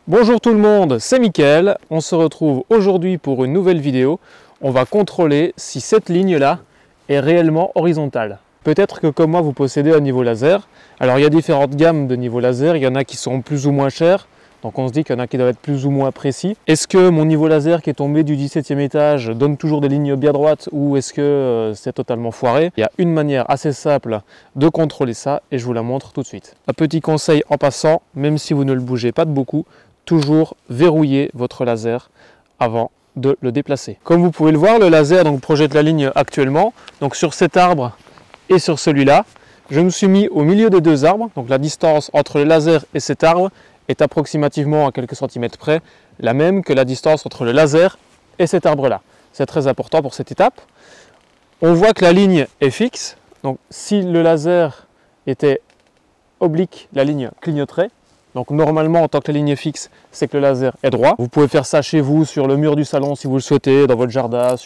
Bonjour tout le monde, c'est Mickaël. On se retrouve aujourd'hui pour une nouvelle vidéo. On va contrôler si cette ligne-là est réellement horizontale. Peut-être que comme moi vous possédez un niveau laser. Alors il y a différentes gammes de niveau laser, il y en a qui sont plus ou moins chers. Donc on se dit qu'il y en a qui doivent être plus ou moins précis. Est-ce que mon niveau laser qui est tombé du 17e étage donne toujours des lignes bien droites ou est-ce que c'est totalement foiré? Il y a une manière assez simple de contrôler ça et je vous la montre tout de suite. Un petit conseil en passant, même si vous ne le bougez pas de beaucoup, toujours verrouiller votre laser avant de le déplacer. Comme vous pouvez le voir, le laser donc projette la ligne actuellement. Donc sur cet arbre et sur celui-là, je me suis mis au milieu des deux arbres. Donc la distance entre le laser et cet arbre est approximativement à quelques centimètres près la même que la distance entre le laser et cet arbre-là. C'est très important pour cette étape. On voit que la ligne est fixe. Donc si le laser était oblique, la ligne clignoterait. Donc normalement, en tant que la ligne est fixe, c'est que le laser est droit. Vous pouvez faire ça chez vous, sur le mur du salon si vous le souhaitez, dans votre jardin,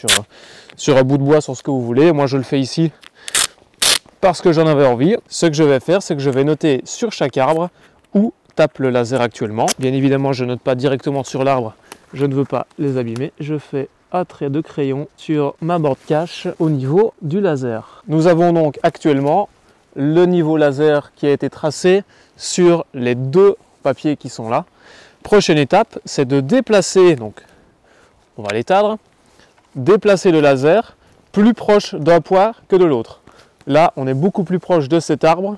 sur un bout de bois, sur ce que vous voulez. Moi, je le fais ici parce que j'en avais envie. Ce que je vais faire, c'est que je vais noter sur chaque arbre où tape le laser actuellement. Bien évidemment, je ne note pas directement sur l'arbre. Je ne veux pas les abîmer. Je fais un trait de crayon sur ma borne cache au niveau du laser. Nous avons donc actuellement le niveau laser qui a été tracé sur les deux papiers qui sont là. Prochaine étape, c'est de déplacer, donc on va l'éteindre, déplacer le laser plus proche d'un point que de l'autre. Là, on est beaucoup plus proche de cet arbre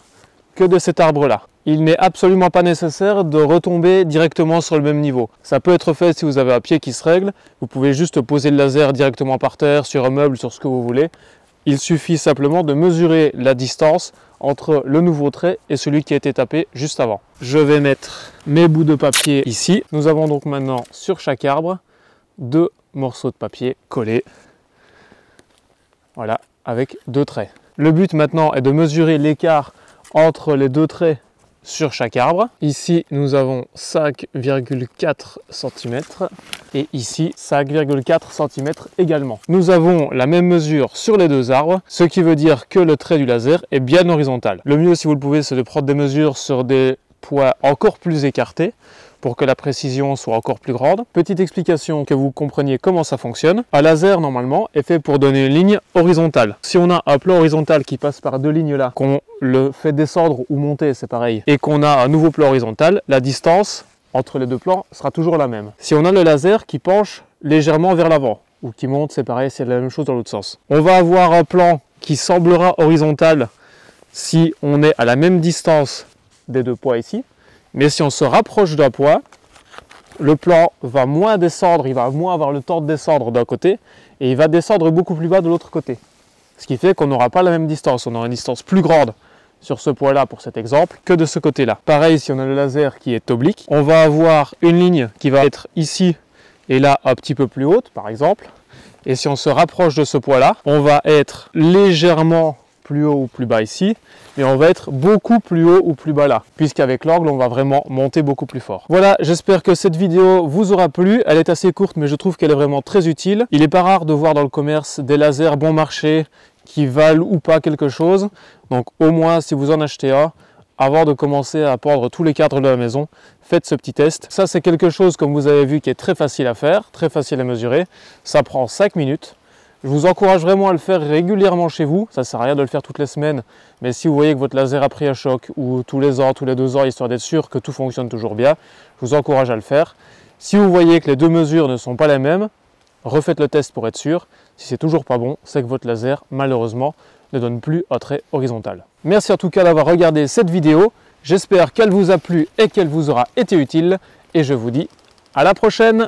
que de cet arbre-là. Il n'est absolument pas nécessaire de retomber directement sur le même niveau. Ça peut être fait si vous avez un pied qui se règle. Vous pouvez juste poser le laser directement par terre, sur un meuble, sur ce que vous voulez. Il suffit simplement de mesurer la distance entre le nouveau trait et celui qui a été tapé juste avant. Je vais mettre mes bouts de papier ici. Nous avons donc maintenant sur chaque arbre deux morceaux de papier collés. Voilà, avec deux traits. Le but maintenant est de mesurer l'écart entre les deux traits sur chaque arbre. Ici, nous avons 5,4 cm et ici 5,4 cm également. Nous avons la même mesure sur les deux arbres, ce qui veut dire que le trait du laser est bien horizontal. Le mieux, si vous le pouvez, c'est de prendre des mesures sur des points encore plus écartés pour que la précision soit encore plus grande. Petite explication que vous compreniez comment ça fonctionne. Un laser, normalement, est fait pour donner une ligne horizontale. Si on a un plan horizontal qui passe par deux lignes là, qu'on le fait descendre ou monter, c'est pareil, et qu'on a un nouveau plan horizontal, la distance entre les deux plans sera toujours la même. Si on a le laser qui penche légèrement vers l'avant, ou qui monte, c'est pareil, c'est la même chose dans l'autre sens. On va avoir un plan qui semblera horizontal si on est à la même distance des deux points ici. Mais si on se rapproche d'un point, le plan va moins descendre, il va moins avoir le temps de descendre d'un côté et il va descendre beaucoup plus bas de l'autre côté. Ce qui fait qu'on n'aura pas la même distance, on aura une distance plus grande sur ce point-là pour cet exemple que de ce côté-là. Pareil, si on a le laser qui est oblique, on va avoir une ligne qui va être ici et là un petit peu plus haute par exemple. Et si on se rapproche de ce point-là, on va être légèrement plus haut ou plus bas ici, mais on va être beaucoup plus haut ou plus bas là, puisqu'avec l'angle, on va vraiment monter beaucoup plus fort. Voilà, j'espère que cette vidéo vous aura plu. Elle est assez courte, mais je trouve qu'elle est vraiment très utile. Il n'est pas rare de voir dans le commerce des lasers bon marché qui valent ou pas quelque chose. Donc au moins, si vous en achetez un, avant de commencer à pendre tous les cadres de la maison, faites ce petit test. Ça, c'est quelque chose, comme vous avez vu, qui est très facile à faire, très facile à mesurer. Ça prend 5 minutes. Je vous encourage vraiment à le faire régulièrement chez vous. Ça ne sert à rien de le faire toutes les semaines, mais si vous voyez que votre laser a pris un choc ou tous les ans, tous les 2 ans, histoire d'être sûr que tout fonctionne toujours bien, je vous encourage à le faire. Si vous voyez que les deux mesures ne sont pas les mêmes, refaites le test pour être sûr. Si c'est toujours pas bon, c'est que votre laser, malheureusement, ne donne plus un trait horizontal. Merci en tout cas d'avoir regardé cette vidéo. J'espère qu'elle vous a plu et qu'elle vous aura été utile. Et je vous dis à la prochaine!